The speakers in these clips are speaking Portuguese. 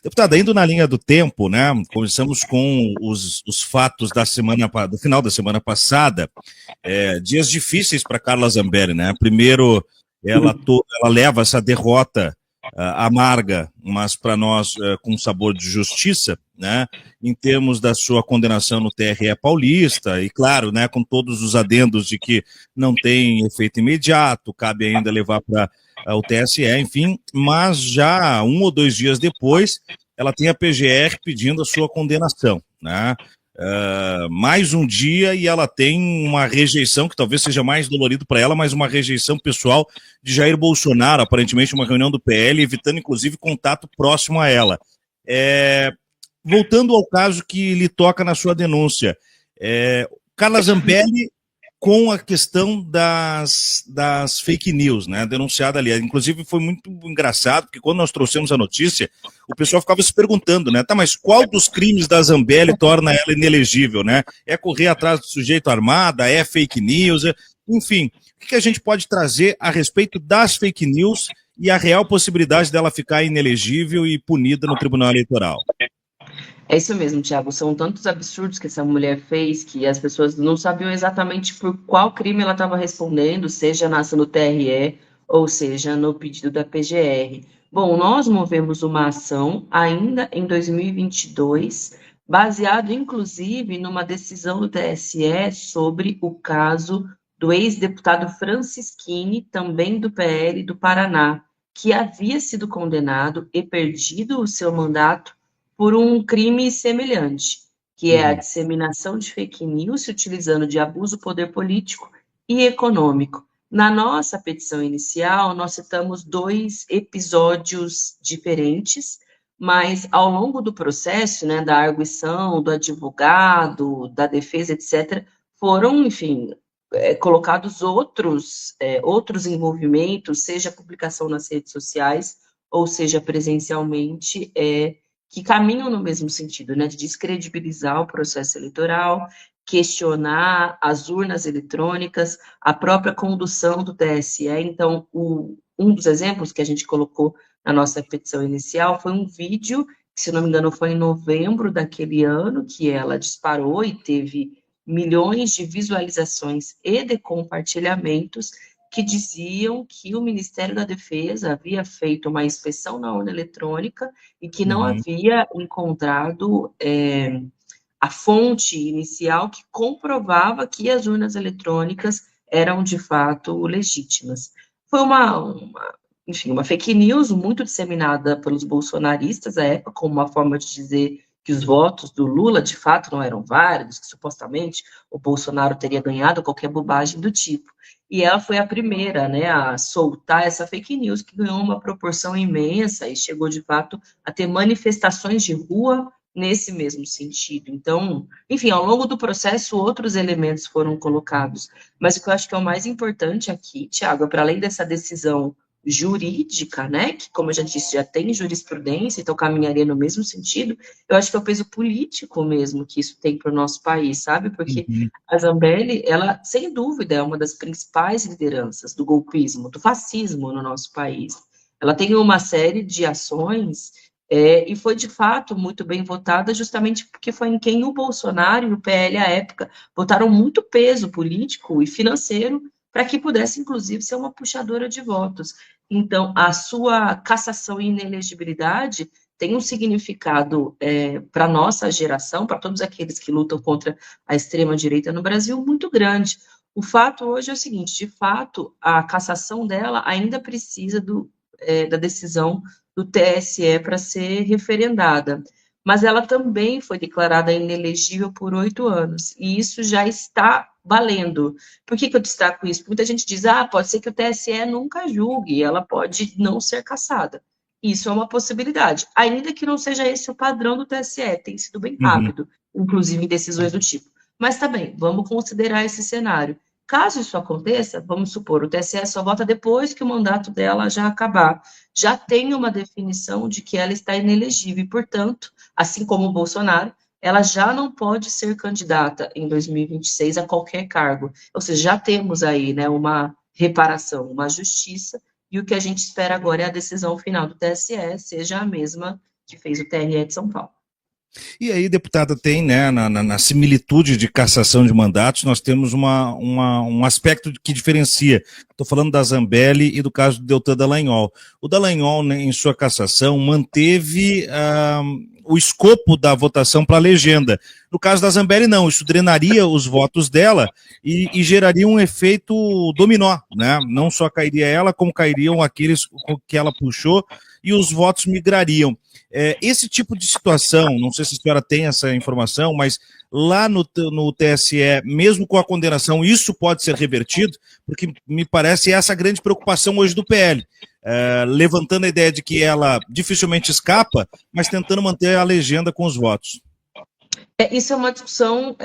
Deputada, indo na linha do tempo, né? Começamos com os fatos do final da semana passada, dias difíceis para Carla Zambelli, né? Primeiro, ela leva essa derrota amarga, mas para nós com sabor de justiça, né? Em termos da sua condenação no TRE paulista, e claro, né, com todos os adendos de que não tem efeito imediato, cabe ainda levar para o TSE, enfim, mas já 1 ou 2 dias depois, ela tem a PGR pedindo a sua condenação, né? Mais um dia e ela tem uma rejeição, que talvez seja mais dolorido para ela, mas uma rejeição pessoal de Jair Bolsonaro, aparentemente uma reunião do PL, evitando inclusive contato próximo a ela. Voltando ao caso que lhe toca na sua denúncia, Carla Zambelli com a questão das fake news, né, denunciada ali. Inclusive foi muito engraçado, porque quando nós trouxemos a notícia, o pessoal ficava se perguntando, né, tá, mas qual dos crimes da Zambelli torna ela inelegível, né? É correr atrás do sujeito armado, é fake news, enfim. O que a gente pode trazer a respeito das fake news e a real possibilidade dela ficar inelegível e punida no Tribunal Eleitoral? É isso mesmo, Thiago. São tantos absurdos que essa mulher fez que as pessoas não sabiam exatamente por qual crime ela estava respondendo, seja na ação do TRE ou seja no pedido da PGR. Bom, nós movemos uma ação ainda em 2022, baseado inclusive numa decisão do TSE sobre o caso do ex-deputado Francisquini, também do PL do Paraná, que havia sido condenado e perdido o seu mandato por um crime semelhante, que é a disseminação de fake news se utilizando de abuso do poder político e econômico. Na nossa petição inicial, nós citamos 2 episódios diferentes, mas ao longo do processo, né, da arguição, do advogado, da defesa, etc., foram, enfim, colocados outros envolvimentos, seja publicação nas redes sociais, ou seja presencialmente, que caminham no mesmo sentido, né, de descredibilizar o processo eleitoral, questionar as urnas eletrônicas, a própria condução do TSE. Então, um dos exemplos que a gente colocou na nossa petição inicial foi um vídeo, que, se não me engano, foi em novembro daquele ano, que ela disparou e teve milhões de visualizações e de compartilhamentos, que diziam que o Ministério da Defesa havia feito uma inspeção na urna eletrônica e que não havia encontrado a fonte inicial que comprovava que as urnas eletrônicas eram, de fato, legítimas. Foi enfim, uma fake news muito disseminada pelos bolsonaristas à época, como uma forma de dizer que os votos do Lula, de fato, não eram válidos, que supostamente o Bolsonaro teria ganhado, qualquer bobagem do tipo. E ela foi a primeira, né, a soltar essa fake news, que ganhou uma proporção imensa e chegou, de fato, a ter manifestações de rua nesse mesmo sentido. Então, enfim, ao longo do processo, outros elementos foram colocados. Mas o que eu acho que é o mais importante aqui, Thiago, para além dessa decisão jurídica, né, que, como eu já disse, já tem jurisprudência, então caminharia no mesmo sentido, eu acho que é o peso político mesmo que isso tem para o nosso país, sabe? Porque a Zambelli, ela, sem dúvida, é uma das principais lideranças do golpismo, do fascismo no nosso país. Ela tem uma série de ações e foi, de fato, muito bem votada, justamente porque foi em quem o Bolsonaro e o PL, à época, botaram muito peso político e financeiro para que pudesse, inclusive, ser uma puxadora de votos. Então, a sua cassação e inelegibilidade tem um significado para a nossa geração, para todos aqueles que lutam contra a extrema-direita no Brasil, muito grande. O fato hoje é o seguinte, de fato, a cassação dela ainda precisa da decisão do TSE para ser referendada, mas ela também foi declarada inelegível por 8 anos, e isso já está valendo. Por que eu destaco isso? Muita gente diz, pode ser que o TSE nunca julgue, ela pode não ser cassada. Isso é uma possibilidade, ainda que não seja esse o padrão do TSE, tem sido bem rápido, inclusive em decisões do tipo. Mas tá bem, vamos considerar esse cenário. Caso isso aconteça, vamos supor, o TSE só vota depois que o mandato dela já acabar. Já tem uma definição de que ela está inelegível e, portanto, assim como o Bolsonaro, ela já não pode ser candidata em 2026 a qualquer cargo. Ou seja, já temos aí, né, uma reparação, uma justiça, e o que a gente espera agora é a decisão final do TSE seja a mesma que fez o TRE de São Paulo. E aí, deputada, tem, né, na similitude de cassação de mandatos, nós temos um aspecto que diferencia. Estou falando da Zambelli e do caso do Deltan Dallagnol. O Dallagnol, né, em sua cassação, manteve o escopo da votação para a legenda. No caso da Zambelli, não. Isso drenaria os votos dela e geraria um efeito dominó, né? Não só cairia ela, como cairiam aqueles que ela puxou e os votos migrariam. Esse tipo de situação, não sei se a senhora tem essa informação, mas lá no TSE, mesmo com a condenação, isso pode ser revertido, porque me parece essa a grande preocupação hoje do PL, levantando a ideia de que ela dificilmente escapa, mas tentando manter a legenda com os votos. Isso é uma discussão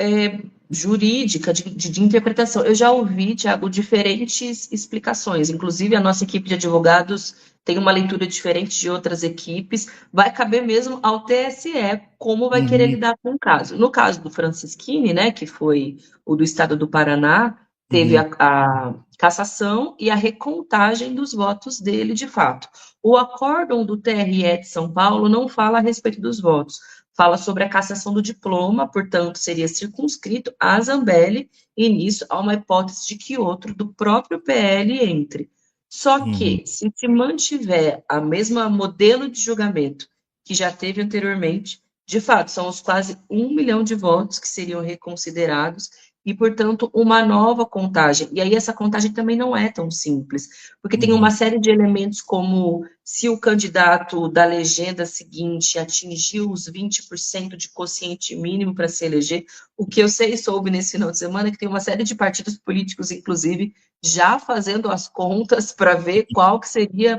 jurídica, de interpretação. Eu já ouvi, Tiago, diferentes explicações, inclusive a nossa equipe de advogados tem uma leitura diferente de outras equipes, vai caber mesmo ao TSE como vai querer lidar com o caso. No caso do Francisquini, né, que foi o do estado do Paraná, teve a cassação e a recontagem dos votos dele, de fato. O acórdão do TRE de São Paulo não fala a respeito dos votos, fala sobre a cassação do diploma, portanto, seria circunscrito a Zambelli, e nisso há uma hipótese de que outro do próprio PL entre. Só que, se mantiver a mesma modelo de julgamento que já teve anteriormente, de fato, são os quase 1 milhão de votos que seriam reconsiderados e, portanto, uma nova contagem. E aí essa contagem também não é tão simples, porque tem uma série de elementos como se o candidato da legenda seguinte atingiu os 20% de quociente mínimo para se eleger. O que eu sei e soube nesse final de semana é que tem uma série de partidos políticos, inclusive, já fazendo as contas para ver qual que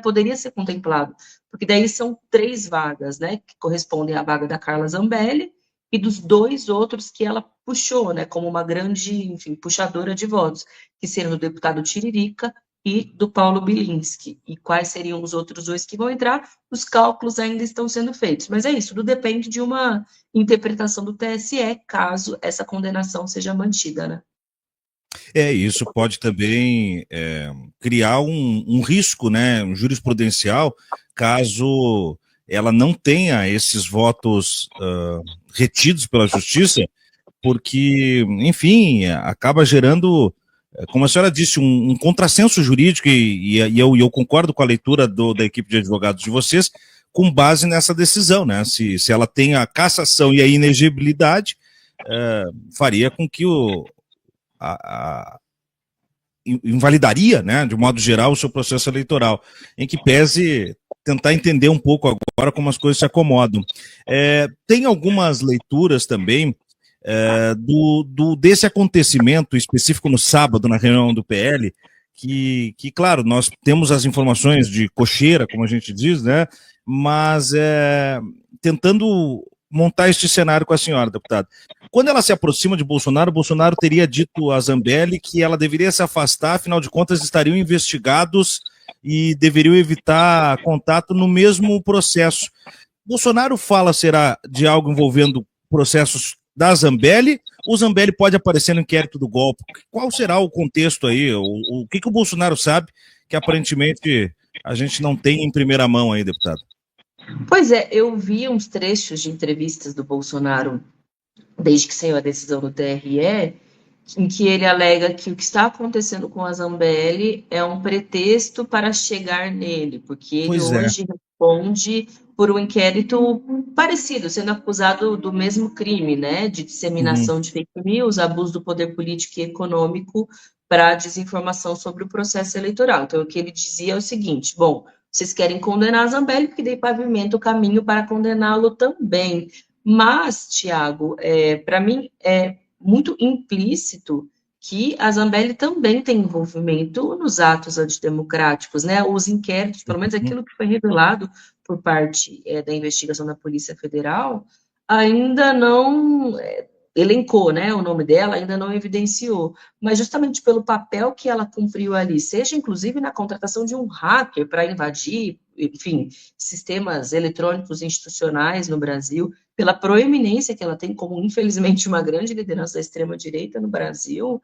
poderia ser contemplado. Porque daí são 3 vagas, né, que correspondem à vaga da Carla Zambelli e dos 2 outros que ela puxou, né, como uma grande, enfim, puxadora de votos, que seriam do deputado Tiririca e do Paulo Bilinski. E quais seriam os outros 2 que vão entrar? Os cálculos ainda estão sendo feitos. Mas é isso, tudo depende de uma interpretação do TSE, caso essa condenação seja mantida, né? Isso pode também criar um risco, né, um jurisprudencial, caso ela não tenha esses votos retidos pela justiça, porque, enfim, acaba gerando, como a senhora disse, um contrassenso jurídico, e eu concordo com a leitura da equipe de advogados de vocês, com base nessa decisão, né? Se ela tem a cassação e a inegibilidade, faria com que invalidaria, né, de modo geral, o seu processo eleitoral, em que pese tentar entender um pouco agora como as coisas se acomodam. Tem algumas leituras também desse acontecimento específico no sábado, na reunião do PL, que, claro, nós temos as informações de cocheira, como a gente diz, né, mas tentando montar este cenário com a senhora, deputada. Quando ela se aproxima de Bolsonaro, Bolsonaro teria dito a Zambelli que ela deveria se afastar, afinal de contas estariam investigados e deveriam evitar contato no mesmo processo. Bolsonaro fala, será, de algo envolvendo processos da Zambelli, ou Zambelli pode aparecer no inquérito do golpe? Qual será o contexto aí? O que o Bolsonaro sabe que aparentemente a gente não tem em primeira mão aí, deputado? Pois é, eu vi uns trechos de entrevistas do Bolsonaro desde que saiu a decisão do TRE, em que ele alega que o que está acontecendo com a Zambelli é um pretexto para chegar nele, porque ele hoje responde por um inquérito parecido, sendo acusado do mesmo crime, né, de disseminação de fake news, abuso do poder político e econômico para desinformação sobre o processo eleitoral. Então, o que ele dizia é o seguinte: bom, vocês querem condenar a Zambelli, porque daí pavimenta o caminho para condená-lo também. Mas, Tiago, para mim é muito implícito que a Zambelli também tem envolvimento nos atos antidemocráticos, né? Os inquéritos, pelo menos aquilo que foi revelado por parte da investigação da Polícia Federal, ainda não elencou, né, o nome dela, ainda não evidenciou, mas justamente pelo papel que ela cumpriu ali, seja inclusive na contratação de um hacker para invadir, enfim, sistemas eletrônicos institucionais no Brasil, pela proeminência que ela tem como, infelizmente, uma grande liderança da extrema-direita no Brasil,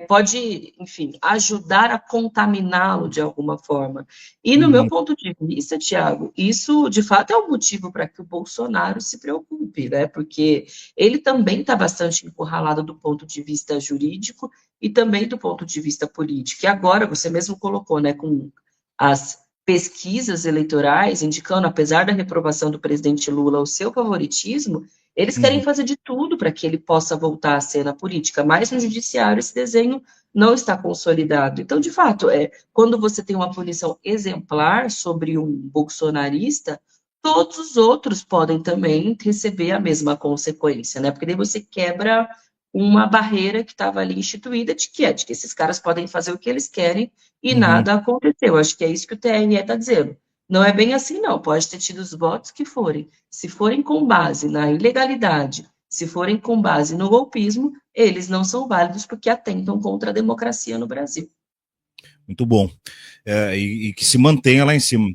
pode, enfim, ajudar a contaminá-lo de alguma forma. E no meu ponto de vista, Tiago, isso de fato é um motivo para que o Bolsonaro se preocupe, né? Porque ele também está bastante encurralado do ponto de vista jurídico e também do ponto de vista político. E agora, você mesmo colocou, né, com as pesquisas eleitorais indicando, apesar da reprovação do presidente Lula, o seu favoritismo, eles querem fazer de tudo para que ele possa voltar à cena política, mas no judiciário esse desenho não está consolidado. Então, de fato, quando você tem uma punição exemplar sobre um bolsonarista, todos os outros podem também receber a mesma consequência, né? Porque daí você quebra uma barreira que estava ali instituída de que esses caras podem fazer o que eles querem e nada aconteceu. Acho que é isso que o TRE está dizendo. Não é bem assim, não. Pode ter tido os votos que forem. Se forem com base na ilegalidade, se forem com base no golpismo, eles não são válidos porque atentam contra a democracia no Brasil. Muito bom. E que se mantenha lá em cima.